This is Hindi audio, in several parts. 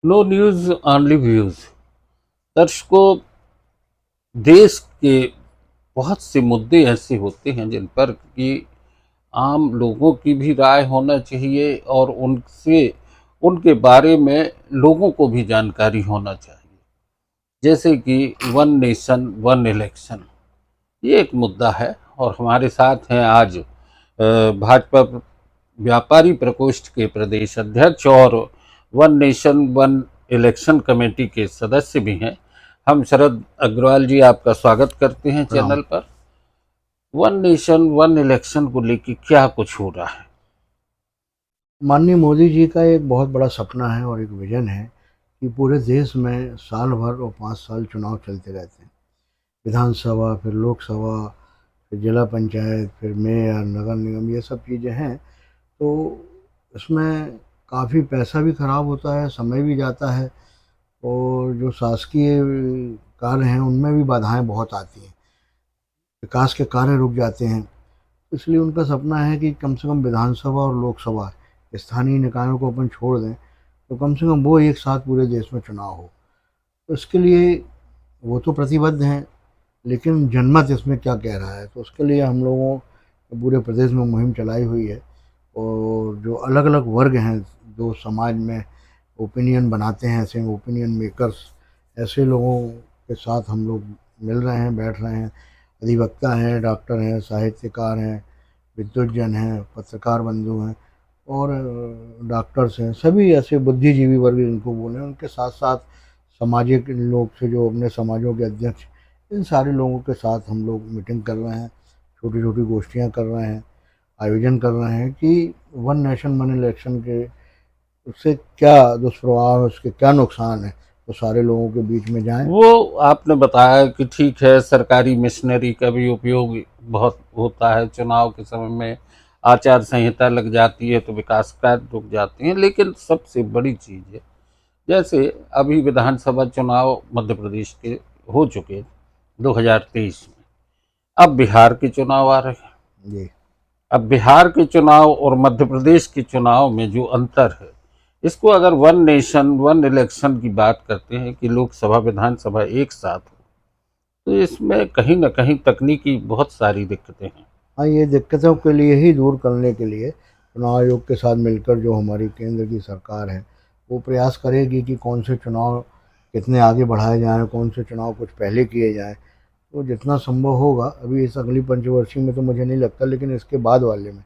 No news only views. दर्शकों, देश के बहुत से मुद्दे ऐसे होते हैं जिन पर कि आम लोगों की भी राय होना चाहिए और उनसे उनके बारे में लोगों को भी जानकारी होना चाहिए। जैसे कि वन नेशन वन इलेक्शन, ये एक मुद्दा है। और हमारे साथ हैं आज भाजपा व्यापारी प्रकोष्ठ के प्रदेश अध्यक्ष और one nation one election committee के सदस्य भी हैं। हम शरद अग्रवाल जी, आपका स्वागत करते हैं प्रणाम। चैनल पर। वन नेशन वन इलेक्शन को लेकर क्या कुछ हो रहा है? माननीय मोदी जी का एक बहुत बड़ा सपना है और एक विजन है कि पूरे देश में साल भर और 5 साल चुनाव चलते रहते हैं। विधानसभा, फिर लोकसभा, फिर जिला पंचायत, फिर मेयर, नगर निगम, ये सब चीज़ें हैं। तो इसमें काफ़ी पैसा भी खराब होता है, समय भी जाता है और जो शासकीय कार्य हैं उनमें भी बाधाएं बहुत आती हैं। विकास के कार्य रुक जाते हैं। इसलिए उनका सपना है कि कम से कम विधानसभा और लोकसभा, स्थानीय निकायों को अपन छोड़ दें, तो कम से कम वो एक साथ पूरे देश में चुनाव हो। तो इसके लिए वो तो प्रतिबद्ध हैं, लेकिन जनमत इसमें क्या कह रहा है, तो उसके लिए हम लोगों ने पूरे प्रदेश में मुहिम चलाई हुई है। और जो अलग अलग वर्ग हैं, जो समाज में ओपिनियन बनाते हैं, ऐसे ओपिनियन मेकर्स, ऐसे लोगों के साथ हम लोग मिल रहे हैं, बैठ रहे हैं। अधिवक्ता हैं, डॉक्टर हैं, साहित्यकार हैं, विद्वज्जन हैं, पत्रकार बंधु हैं और डॉक्टर्स हैं। सभी ऐसे बुद्धिजीवी वर्ग जिनको बोले, उनके साथ साथ सामाजिक लोग से जो अपने समाजों के अध्यक्ष, इन सारे लोगों के साथ हम लोग मीटिंग कर रहे हैं, छोटी छोटी गोष्ठियाँ कर रहे हैं, आयोजन कर रहे हैं कि वन नेशन वन इलेक्शन के उससे क्या दुष्प्रभाव है, उसके क्या नुकसान है, तो सारे लोगों के बीच में जाएं। वो आपने बताया कि ठीक है, सरकारी मशीनरी का भी उपयोग बहुत होता है चुनाव के समय में। आचार संहिता लग जाती है तो विकास कार्य रुक जाते हैं। लेकिन सबसे बड़ी चीज़ है, जैसे अभी विधानसभा चुनाव मध्य प्रदेश के हो चुके 2023 में, अब बिहार के चुनाव आ रहे हैं। जी। अब बिहार के चुनाव और मध्य प्रदेश के चुनाव में जो अंतर है, इसको अगर वन नेशन वन इलेक्शन की बात करते हैं कि लोकसभा विधानसभा एक साथ हो, तो इसमें कहीं ना कहीं तकनीकी बहुत सारी दिक्कतें हैं। हाँ, ये दिक्कतों के लिए ही दूर करने के लिए चुनाव आयोग के साथ मिलकर जो हमारी केंद्र की सरकार है, वो प्रयास करेगी कि कौन से चुनाव कितने आगे बढ़ाए जाएं, कौन से चुनाव कुछ पहले किए जाएं। तो जितना संभव होगा, अभी इस अगली पंचवर्षीय में तो मुझे नहीं लगता, लेकिन इसके बाद वाले में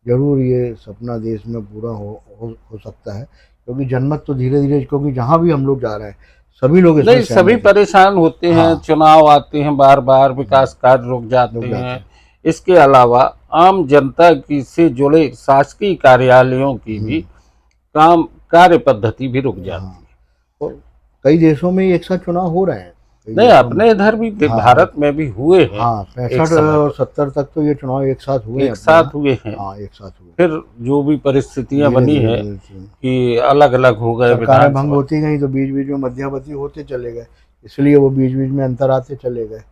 ज़रूर ये सपना देश में पूरा हो सकता है। क्योंकि जनमत तो धीरे धीरे, क्योंकि जहाँ भी हम लोग जा रहे हैं सभी लोग इसमें नहीं, सभी सहमत हैं। परेशान होते हैं, हाँ। चुनाव आते हैं, बार बार विकास कार्य रुक जाते रुक जाते हैं। हैं। इसके अलावा आम जनता की से जुड़े शासकीय कार्यालयों की भी काम कार्य पद्धति भी रुक जाती हाँ, है। और कई देशों में एक साथ चुनाव हो रहे हैं, कई नहीं, देशों में। अपने इधर भी हाँ, भारत में भी हुए हैं हाँ, एक 65 समय और पर, 70 तक तो ये चुनाव एक साथ हुए हैं एक अपने साथ यहाँ। हुए हैं। हाँ, एक साथ हुए। फिर जो भी परिस्थितियां धीरे बनी धीरे है बदलती हैं। कि अलग अलग हो गए सरकारें भंग विधानसभा। होती गई तो बीच बीच में मध्यावधि होते चले गए, इसलिए वो बीच बीच में अंतर आते चले गए।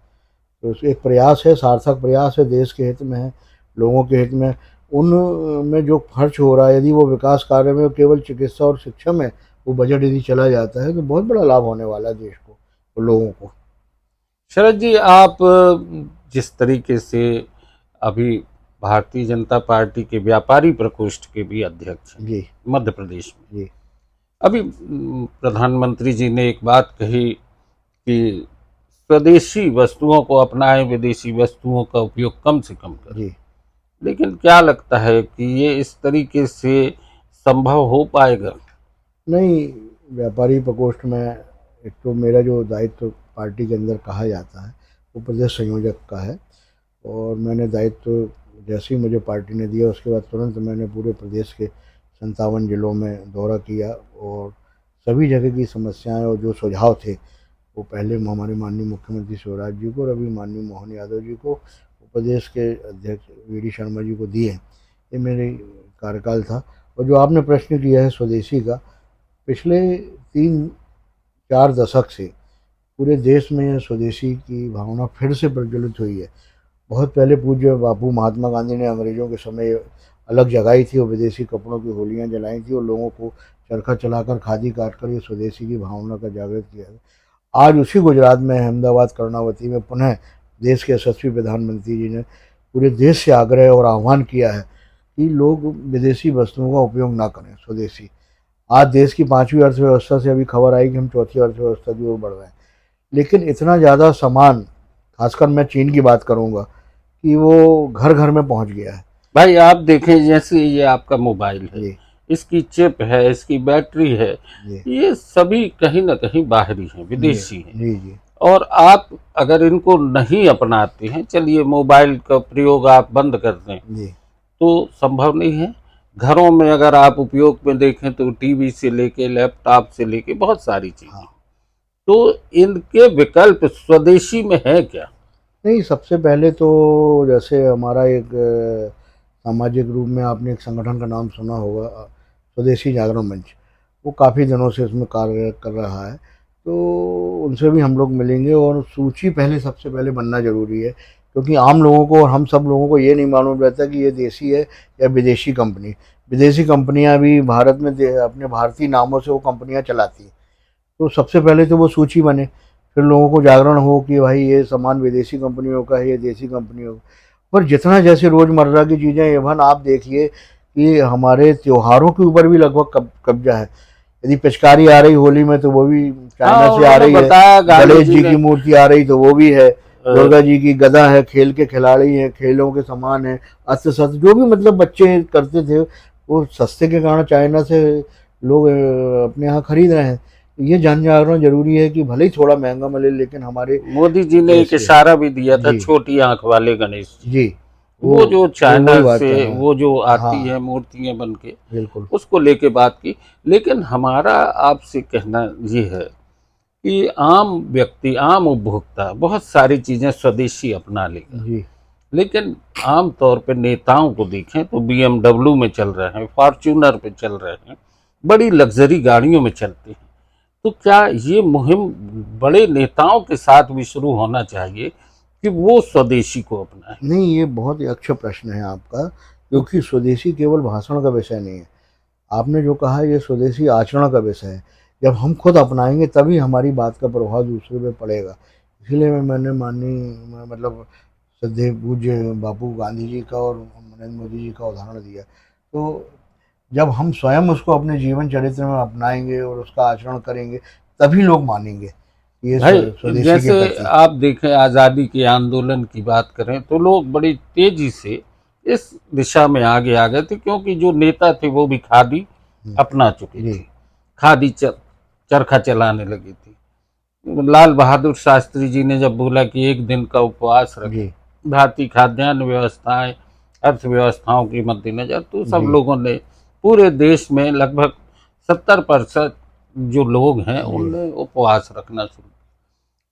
तो एक प्रयास है, सार्थक प्रयास है, देश के हित में है, लोगों के हित में। उन में जो खर्च हो रहा है, यदि वो विकास कार्य में, केवल चिकित्सा और शिक्षा में वो बजट यदि चला जाता है, तो बहुत बड़ा लाभ होने वाला है देश को और लोगों को। शरद जी, आप जिस तरीके से अभी भारतीय जनता पार्टी के व्यापारी प्रकोष्ठ के भी अध्यक्ष हैं जी। मध्य प्रदेश में, जी। अभी प्रधानमंत्री जी ने एक बात कही कि स्वदेशी वस्तुओं को अपनाएं, विदेशी वस्तुओं का उपयोग कम से कम करें। जी। लेकिन क्या लगता है कि ये इस तरीके से संभव हो पाएगा? नहीं, व्यापारी प्रकोष्ठ में एक तो मेरा जो दायित्व पार्टी के अंदर कहा जाता है, वो प्रदेश संयोजक का है। और मैंने दायित्व जैसे ही मुझे पार्टी ने दिया, उसके बाद तुरंत मैंने पूरे प्रदेश के 57 जिलों में दौरा किया और सभी जगह की समस्याएं और जो सुझाव थे, वो पहले हमारे माननीय मुख्यमंत्री शिवराज जी को और अभी माननीय मोहन यादव जी को, प्रदेश के अध्यक्ष वी डी शर्मा जी को दिए। ये मेरे कार्यकाल था। और जो आपने प्रश्न किया है स्वदेशी का, पिछले 3-4 दशक से पूरे देश में स्वदेशी की भावना फिर से प्रज्वलित हुई है। बहुत पहले पूज्य बापू महात्मा गांधी ने अंग्रेज़ों के समय अलग जगाई थी और विदेशी कपड़ों की होलियां जलाई थी और लोगों को चरखा चलाकर खादी काटकर ये स्वदेशी की भावना का जागृत किया है। आज उसी गुजरात में अहमदाबाद कर्णावती में पुनः देश के यशस्वी प्रधानमंत्री जी ने पूरे देश से आग्रह और आह्वान किया है कि लोग विदेशी वस्तुओं का उपयोग ना करें, स्वदेशी। आज देश की 5वीं अर्थव्यवस्था से अभी खबर आई कि हम 4थी अर्थव्यवस्था की ओर बढ़ रहे हैं, लेकिन इतना ज़्यादा सामान, खासकर मैं चीन की बात करूँगा, कि वो घर घर में पहुँच गया है। भाई आप देखें, जैसे ये आपका मोबाइल है, जी इसकी चिप है, इसकी बैटरी है, जी ये सभी कहीं ना कहीं बाहरी हैं, जी विदेशी हैं। जी जी और आप अगर इनको नहीं अपनाते हैं, चलिए मोबाइल का प्रयोग आप बंद कर दें जी तो संभव नहीं है। घरों में अगर आप उपयोग में देखें तो टीवी से लेके लैपटॉप से लेके बहुत सारी चीजें, हाँ। तो इनके विकल्प स्वदेशी में है क्या? नहीं, सबसे पहले तो जैसे हमारा एक सामाजिक रूप में आपने एक संगठन का नाम सुना होगा, स्वदेशी जागरण मंच। वो काफ़ी दिनों से इसमें कार्य कर रहा है, तो उनसे भी हम लोग मिलेंगे। और सूची पहले, सबसे पहले बनना ज़रूरी है, क्योंकि आम लोगों को और हम सब लोगों को ये नहीं मालूम रहता कि ये देसी है या विदेशी कंपनी। विदेशी कंपनियां भी भारत में अपने भारतीय नामों से वो कंपनियां चलाती हैं। तो सबसे पहले तो वो सूची बने, फिर लोगों को जागरण हो कि भाई ये सामान विदेशी कंपनियों का है, ये देसी कंपनियों का। पर जितना जैसे रोज़मर्रा की चीज़ें, इवन आप देखिए कि हमारे त्योहारों के ऊपर भी लगभग कब्जा है। यदि पिचकारी आ रही होली में तो वो भी चाइना से आ उन्होंने रही है, बताया गांधी गणेश जी जी ने। की मूर्ति आ रही तो वो भी है, दुर्गा जी की गदा है, खेल के खिलाड़ी हैं, खेलों के सामान है, अस्त्र शस्त्र जो भी मतलब बच्चे करते थे, वो सस्ते के कारण चाइना से लोग अपने यहाँ खरीद रहे हैं। ये जन जागरण जरूरी है कि भले ही थोड़ा महंगा मिले, लेकिन हमारे मोदी जी ने एक देश के। इशारा भी दिया था, जी छोटी आंख वाले गणेश जी। जी वो जो चाइना वही बात से कर रहे हैं। वो जो आती हाँ है मूर्तियां बन के, बिल्कुल। उसको लेके बात की। लेकिन हमारा आपसे कहना ये है कि आम व्यक्ति, आम उपभोक्ता बहुत सारी चीजें स्वदेशी अपना लेगा, जी लेकिन आम तौर पे नेताओं को देखें तो BMW में चल रहे हैं, फॉर्च्यूनर पे चल रहे हैं, बड़ी लग्जरी गाड़ियों में चलते हैं। तो क्या ये मुहिम बड़े नेताओं के साथ भी शुरू होना चाहिए कि वो स्वदेशी को अपनाएं? नहीं, ये बहुत ही अच्छा प्रश्न है आपका, क्योंकि स्वदेशी केवल भाषण का विषय नहीं है। आपने जो कहा है, ये स्वदेशी आचरण का विषय है। जब हम खुद अपनाएंगे तभी हमारी बात का प्रभाव दूसरे पे पड़ेगा। इसीलिए मैंने माननीय मतलब श्रद्धेय पूज्य बापू गांधी जी का और नरेंद्र मोदी जी का उदाहरण दिया। तो जब हम स्वयं उसको अपने जीवन चरित्र में अपनाएंगे और उसका आचरण करेंगे, तभी लोग मानेंगे ये भाई स्वदेशी के जैसे प्रति। आप देखें, आज़ादी के आंदोलन की बात करें तो लोग बड़ी तेजी से इस दिशा में आगे आ गए थे, क्योंकि जो नेता थे वो भी खादी अपना चुके जी थे, खादी चरखा चलाने लगी थी। लाल बहादुर शास्त्री जी ने जब बोला कि एक दिन का उपवास रखें, जी भारतीय खाद्यान्न व्यवस्थाएं, अर्थव्यवस्थाओं के मद्देनजर, तो सब जी लोगों ने पूरे देश में लगभग 70% जो लोग हैं जी उनने उपवास रखना शुरू।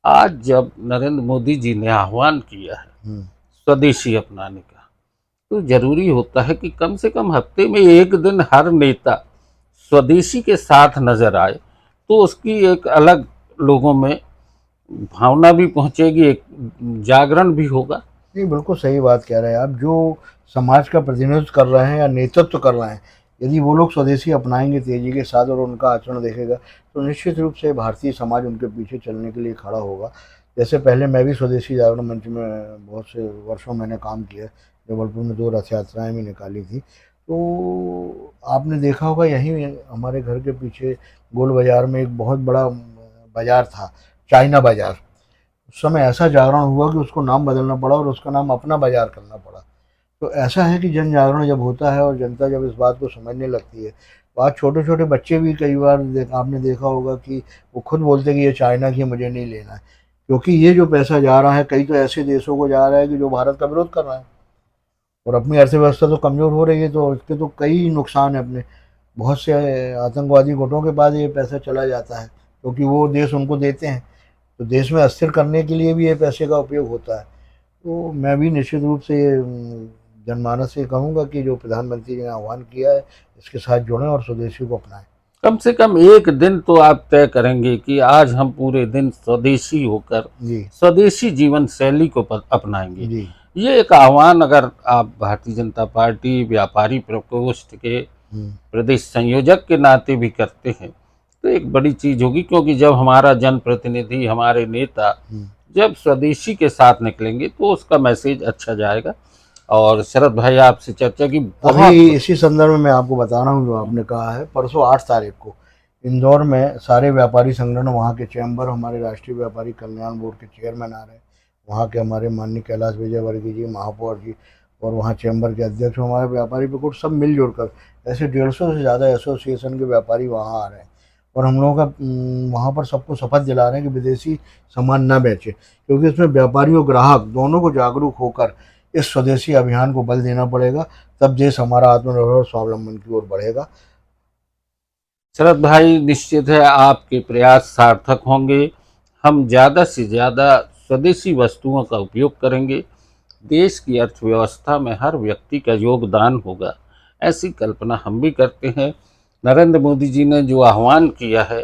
आज जब नरेंद्र मोदी जी ने आह्वान किया है हम्म, स्वदेशी अपनाने का, तो जरूरी होता है कि कम से कम हफ्ते में एक दिन हर नेता स्वदेशी के साथ नजर आए, तो उसकी एक अलग लोगों में भावना भी पहुंचेगी, एक जागरण भी होगा। नहीं, बिल्कुल सही बात कह रहे हैं आप। जो समाज का प्रतिनिधित्व कर रहे हैं या नेतृत्व कर रहे हैं, यदि वो लोग स्वदेशी अपनाएंगे तेजी के साथ और उनका आचरण देखेगा, तो निश्चित रूप से भारतीय समाज उनके पीछे चलने के लिए खड़ा होगा। जैसे पहले मैं भी स्वदेशी जागरण मंच में बहुत से वर्षों मैंने काम किया, जबलपुर में 2 रथ यात्राएँ भी निकाली थी। तो आपने देखा होगा, यहीं हमारे घर के पीछे गोल बाज़ार में एक बहुत बड़ा बाज़ार था, चाइना बाज़ार। उस समय ऐसा जागरण हुआ कि उसको नाम बदलना पड़ा और उसका नाम अपना बाजार करना पड़ा। तो ऐसा है कि जन जागरण जब होता है और जनता जब इस बात को समझने लगती है, तो आज छोटे छोटे बच्चे भी कई बार आपने देखा होगा कि वो खुद बोलते हैं कि ये चाइना की, मुझे नहीं लेना है। क्योंकि ये जो पैसा जा रहा है, कई तो ऐसे देशों को जा रहा है कि जो भारत का विरोध कर रहा है, और अपनी अर्थव्यवस्था तो कमज़ोर हो रही है। तो इसके तो कई नुकसान है अपने। बहुत से आतंकवादी गुटों के पास ये पैसा चला जाता है, क्योंकि वो देश उनको देते हैं। तो देश में अस्थिर करने के लिए भी ये पैसे का उपयोग होता है। तो मैं भी निश्चित रूप से ये जनमानस से कहूँगा कि जो प्रधानमंत्री जी ने आह्वान किया है, इसके साथ जुड़ें और स्वदेशी को अपनाएं। कम से कम एक दिन तो आप तय करेंगे कि आज हम पूरे दिन स्वदेशी होकर जी स्वदेशी जीवन शैली को अपनाएंगे। जी ये एक आह्वान अगर आप भारतीय जनता पार्टी व्यापारी प्रकोष्ठ के प्रदेश संयोजक के नाते भी करते हैं, तो एक बड़ी चीज होगी, क्योंकि जब हमारा जनप्रतिनिधि, हमारे नेता जब स्वदेशी के साथ निकलेंगे तो उसका मैसेज अच्छा जाएगा। और शरद भाई, आपसे चर्चा की बहुत अभी इसी संदर्भ में मैं आपको बता रहा हूँ, जो आपने कहा है, परसों 8 तारीख को इंदौर में सारे व्यापारी संगठन, वहाँ के चैम्बर, हमारे राष्ट्रीय व्यापारी कल्याण बोर्ड के चेयरमैन आ रहे हैं, वहाँ के हमारे माननीय कैलाश विजयवर्गीय जी, महापौर जी, और वहाँ चैम्बर के अध्यक्ष, हमारे व्यापारी बिल्कुल सब मिलजुल कर, ऐसे 150 से ज़्यादा एसोसिएशन के व्यापारी वहाँ आ रहे हैं। और हम लोगों का वहाँ पर सबको शपथ दिला रहे हैं कि विदेशी सामान न बेचें, क्योंकि इसमें व्यापारी और ग्राहक दोनों को जागरूक होकर इस स्वदेशी अभियान को बल देना पड़ेगा, तब देश हमारा आत्मनिर्भर और स्वावलंबन की ओर बढ़ेगा। शरद भाई, निश्चित है आपके प्रयास सार्थक होंगे। हम ज़्यादा से ज़्यादा स्वदेशी वस्तुओं का उपयोग करेंगे, देश की अर्थव्यवस्था में हर व्यक्ति का योगदान होगा, ऐसी कल्पना हम भी करते हैं। नरेंद्र मोदी जी ने जो आह्वान किया है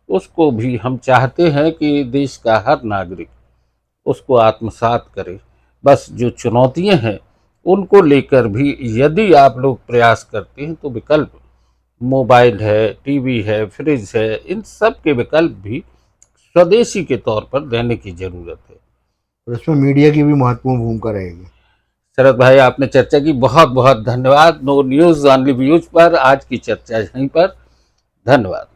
उसको भी हम चाहते हैं कि देश का हर नागरिक उसको आत्मसात करे। बस जो चुनौतियां हैं उनको लेकर भी यदि आप लोग प्रयास करते हैं तो विकल्प मोबाइल है, टीवी है, फ्रिज है, इन सब के विकल्प भी स्वदेशी के तौर पर देने की जरूरत है। और इसमें मीडिया की भी महत्वपूर्ण भूमिका रहेगी। शरद भाई, आपने चर्चा की, बहुत बहुत धन्यवाद। नो न्यूज ऑनली व्यूज पर आज की चर्चा यहीं पर। धन्यवाद।